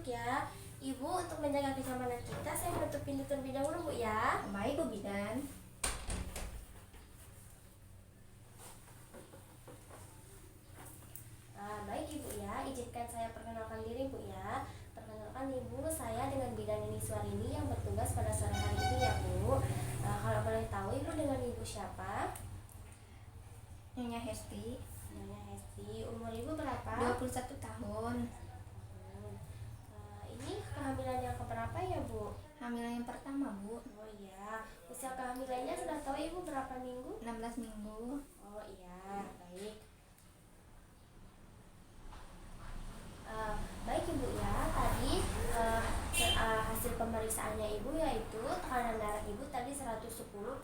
ya. Ibu, untuk menjaga kenyamanan kita, saya menutup pintu terlebih dahulu, Bu ya. Baik, Bu Bidan. Baik Ibu ya, izinkan saya perkenalkan diri Bu ya. Perkenalkan Ibu, saya dengan Bidan Nini Suarini yang bertugas pada sore hari ini ya Bu. Kalau boleh tahu Ibu dengan Ibu siapa? Nyonya Hesti, Nyonya Hesti. Umur Ibu berapa? 21 tahun. Ini kehamilan yang keberapa ya Bu? Hamilan yang pertama, Bu. Oh iya, usia kehamilannya sudah tahu Ibu berapa minggu? 16 minggu. Oh iya, baik. Baik Ibu ya, tadi hasil pemeriksaannya Ibu yaitu tekanan darah Ibu tadi 110/80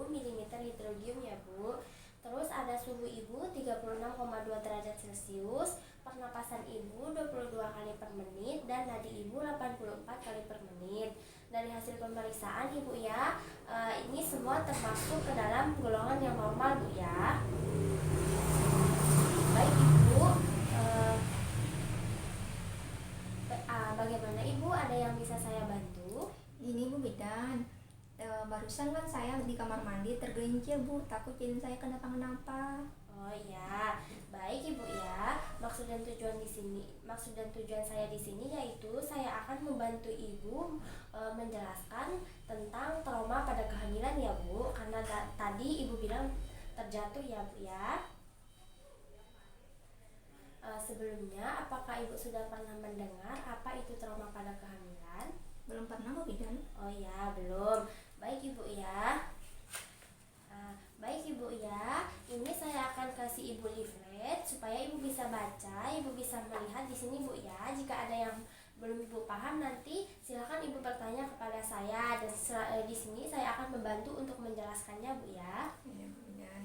mm hidrogium ya Bu. Terus ada suhu Ibu 36,2 derajat Celcius, pernapasan Ibu 22 kali per menit, dan nadi Ibu 84 kali per menit. Dari hasil pemeriksaan Ibu ya, ini semua termasuk ke dalam golongan yang normal Bu ya. Baik Ibu, bagaimana Ibu, ada yang bisa saya bantu? Ini Bu Bidan, barusan kan saya di kamar mandi tergelincir Bu, takut jadi saya kenapa-kenapa. Oh iya, baik Ibu ya. Maksud dan tujuan saya di sini yaitu saya akan membantu Ibu menjelaskan tentang trauma pada kehamilan ya Bu. Karena tadi Ibu bilang terjatuh ya Bu ya. Sebelumnya, apakah Ibu sudah pernah mendengar apa itu trauma pada kehamilan? Belum pernah Bu Bidan. Oh ya, belum. Baik Ibu ya. Baik Ibu ya, ini saya akan kasih Ibu leaflet supaya Ibu bisa baca, Ibu bisa melihat di sini Bu ya. Jika ada yang belum Ibu paham nanti silakan Ibu bertanya kepada saya, dan di sini saya akan membantu untuk menjelaskannya Bu ya. Iya, Bu Bidan.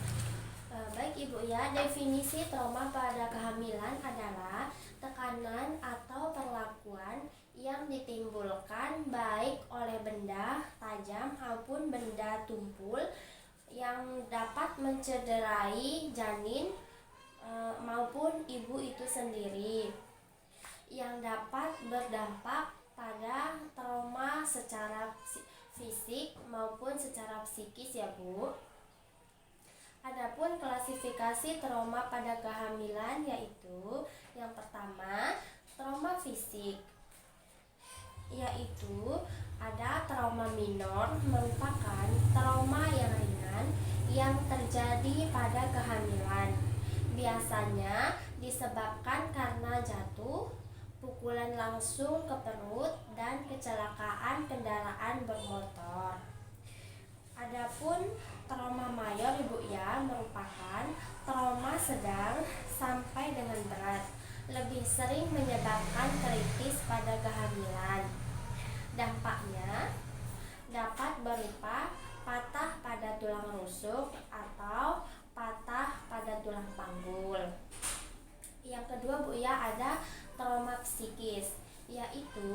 Baik Ibu ya, definisi trauma pada kehamilan adalah tekanan atau perlakuan yang ditimbulkan baik oleh benda tajam maupun benda tumpul yang dapat mencederai janin maupun ibu itu sendiri, yang dapat berdampak pada trauma secara fisik maupun secara psikis ya Bu. Adapun klasifikasi trauma pada kehamilan yaitu yang pertama, trauma fisik, yaitu ada trauma minor, merupakan trauma yang ringan yang terjadi pada kehamilan. Biasanya disebabkan karena jatuh, pukulan langsung ke perut, dan kecelakaan kendaraan bermotor. Adapun trauma mayor Ibu ya, merupakan trauma sedang sampai dengan berat, lebih sering menyebabkan kritis pada kehamilan. Dampaknya dapat berupa patah pada tulang rusuk atau patah pada tulang panggul. Yang kedua Bu ya, ada trauma psikis, yaitu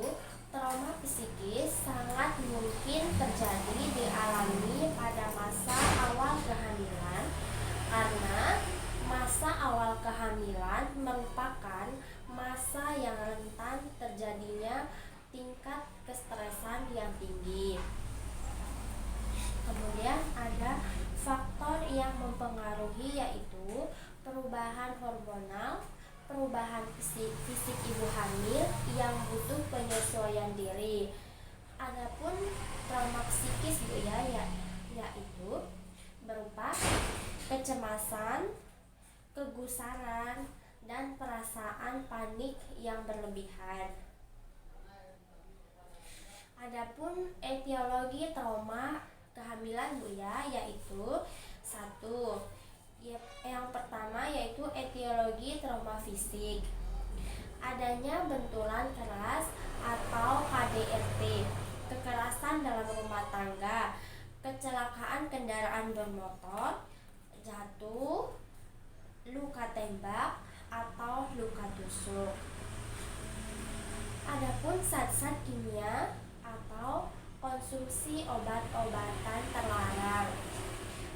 trauma psikis sangat mungkin terjadi dialami pada masa awal kehamilan, karena masa awal kehamilan merupakan masa yang rentan terjadinya tingkat kestresan yang tinggi. Kemudian ada faktor yang mempengaruhi, yaitu perubahan hormonal, perubahan fisik ibu hamil yang butuh penyesuaian diri. Adapun trauma psikis Bu ya, yaitu berupa kecemasan, kegusaran, dan perasaan panik yang berlebihan. Adapun etiologi trauma kehamilan Bu ya, yaitu satu, yang pertama yaitu etiologi trauma fisik, adanya benturan keras atau KDRT, kekerasan dalam rumah tangga, kecelakaan kendaraan bermotor, jatuh, luka tembak, atau luka tusuk. Adapun zat-zat kimia atau konsumsi obat-obatan terlarang,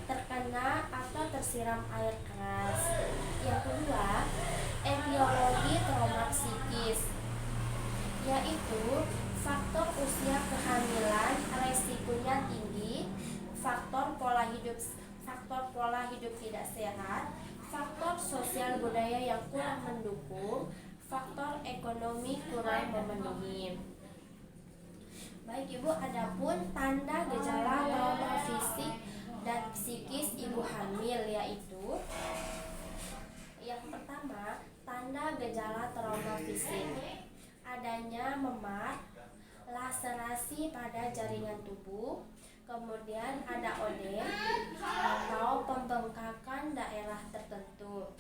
terkena atau tersiram air keras. Yang kedua, etiologi trauma psikis, yaitu faktor usia kehamilan resikonya tinggi, faktor pola hidup tidak sehat, faktor sosial budaya yang kurang mendukung, faktor ekonomi kurang memenuhi. Baik Ibu, adapun tanda gejala trauma fisik dan psikis ibu hamil, yaitu yang pertama, tanda gejala trauma fisik: adanya memar, laserasi pada jaringan tubuh, kemudian ada odem atau pembengkakan daerah tertentu,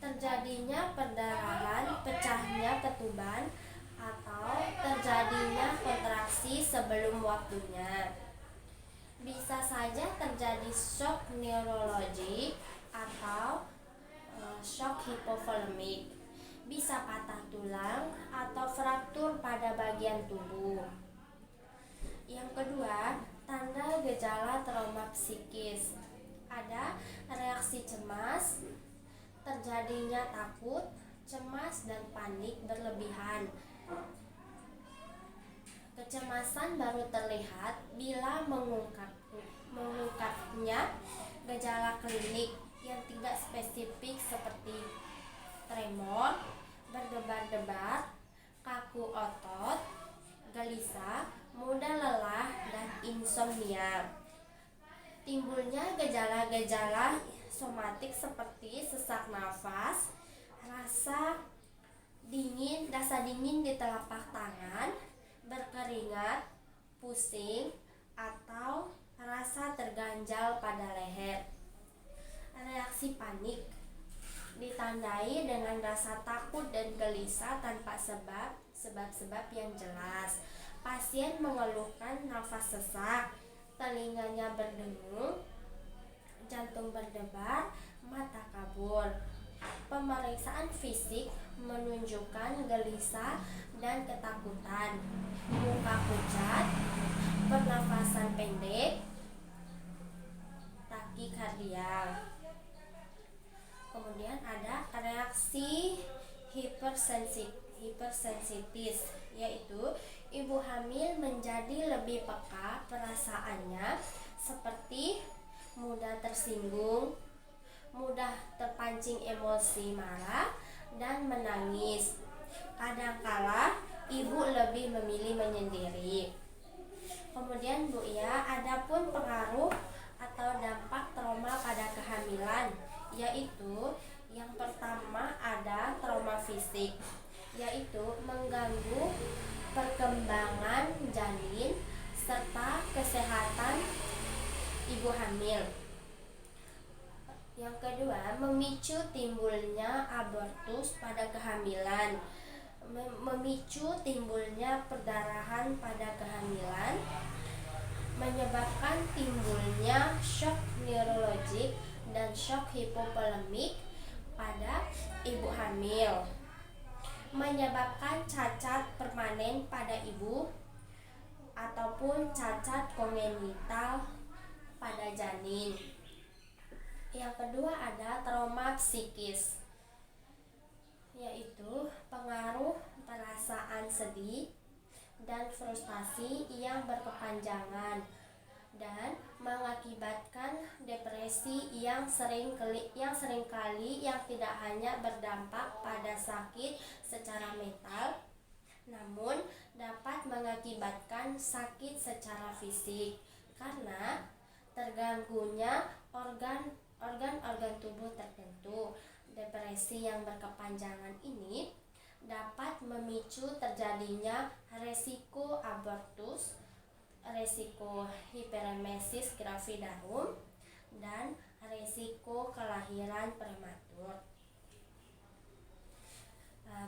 terjadinya perdarahan, pecahnya ketuban, atau terjadinya kontraksi sebelum waktunya. Bisa saja terjadi shock neurologik atau shock hipovolemik. Bisa patah tulang atau fraktur pada bagian tubuh. Yang kedua, tanda gejala trauma psikis: ada reaksi cemas, terjadinya takut, cemas, dan panik berlebihan. Kecemasan baru terlihat bila mengungkapnya gejala klinik yang tidak spesifik seperti tremor, berdebar-debar, kaku otot, gelisah, mudah lelah, dan insomnia. Timbulnya gejala-gejala somatik seperti sesak nafas, rasa dingin di telapak tangan, berkeringat, pusing, atau rasa terganjal pada leher. Reaksi panik ditandai dengan rasa takut dan gelisah tanpa sebab yang jelas. Pasien mengeluhkan nafas sesak, telinganya berdengung, jantung berdebar, mata kabur. Pemeriksaan fisik menunjukkan gelisah dan ketakutan, muka pucat, pernafasan pendek, takikardia. Kemudian ada reaksi hipersensitis, yaitu ibu hamil menjadi lebih peka perasaannya, seperti mudah tersinggung, mudah terpancing emosi marah, dan menangis. Kadangkala ibu lebih memilih menyendiri. Kemudian Bu ya, adapun pengaruh atau dampak trauma pada kehamilan, yaitu yang pertama ada trauma fisik, yaitu mengganggu perkembangan janin serta kesehatan ibu hamil. Yang kedua, memicu timbulnya abortus pada kehamilan, memicu timbulnya perdarahan pada kehamilan, menyebabkan timbulnya shock neurologik dan shock hipovolemik pada ibu hamil, menyebabkan cacat permanen pada ibu ataupun cacat kongenital pada janin. Yang kedua ada trauma psikis, yaitu pengaruh perasaan sedih dan frustasi yang berkepanjangan dan mengakibatkan depresi yang seringkali yang tidak hanya berdampak pada sakit secara mental, namun dapat mengakibatkan sakit secara fisik karena terganggunya organ-organ tubuh tertentu. Depresi yang berkepanjangan ini dapat memicu terjadinya resiko abortus, resiko hiperemesis gravidarum, dan resiko kelahiran prematur.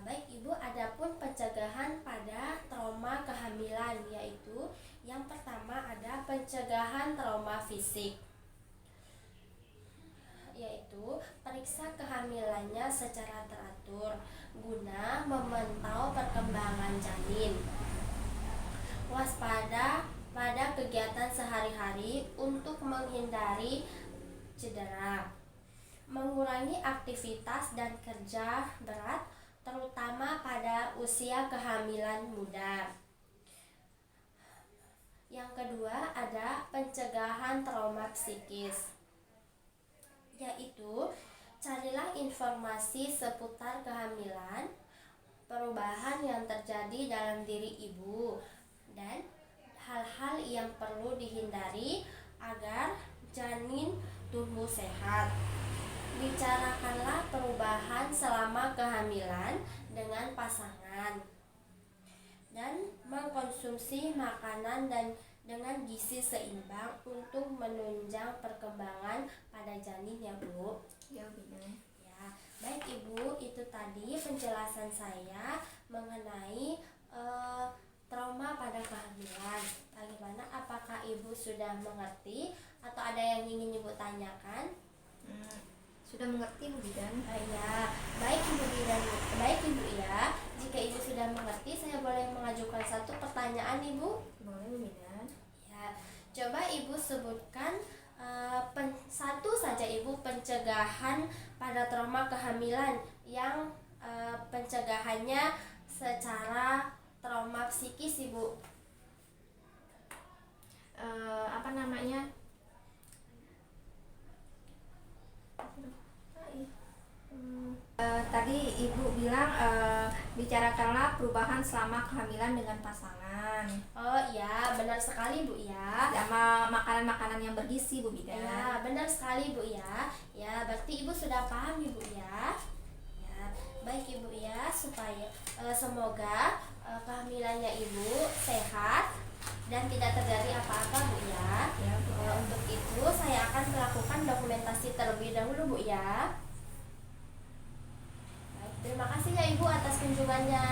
Baik Ibu, adapun pencegahan pada trauma kehamilan, yaitu yang pertama ada pencegahan trauma fisik, yaitu periksa kehamilannya secara teratur guna memantau perkembangan janin. Waspada pada kegiatan sehari-hari untuk menghindari cedera. mengurangi aktivitas dan kerja berat, terutama pada usia kehamilan muda. Yang kedua ada pencegahan trauma psikis, yaitu carilah informasi seputar kehamilan, perubahan yang terjadi dalam diri ibu, dan hal-hal yang perlu dihindari agar janin tumbuh sehat. Bicarakanlah perubahan selama kehamilan dengan pasangan dan mengkonsumsi makanan dan dengan gizi seimbang untuk menunjang perkembangan pada janin ya Bu. Ya Bidan. Ya, baik Ibu, itu tadi penjelasan saya mengenai trauma pada kehamilan. Bagaimana, apakah Ibu sudah mengerti atau ada yang ingin Ibu tanyakan? Sudah mengerti Bu Bidan? Ya, baik Ibu Bidan, baik Ibu ya. Jika Ibu sudah mengerti, saya boleh mengajukan satu pertanyaan Ibu? Boleh Bu Bidan. Ya, coba Ibu sebutkan satu saja Ibu pencegahan pada trauma kehamilan yang pencegahannya secara trauma psikis Ibu. Apa namanya? Tadi Ibu bilang bicarakanlah perubahan selama kehamilan dengan pasangan. Oh iya, benar sekali Bu ya. Sama makanan-makanan yang bergizi Bu Bidan. Ya, benar sekali Bu ya. Ya, berarti Ibu sudah paham Ibu ya. Ya, baik Ibu ya, supaya semoga kehamilannya Ibu sehat dan tidak terjadi apa-apa Bu ya. Ya, Bu. Untuk itu saya akan melakukan dokumentasi terlebih dahulu Bu ya. Baik, terima kasih ya Ibu atas kunjungannya.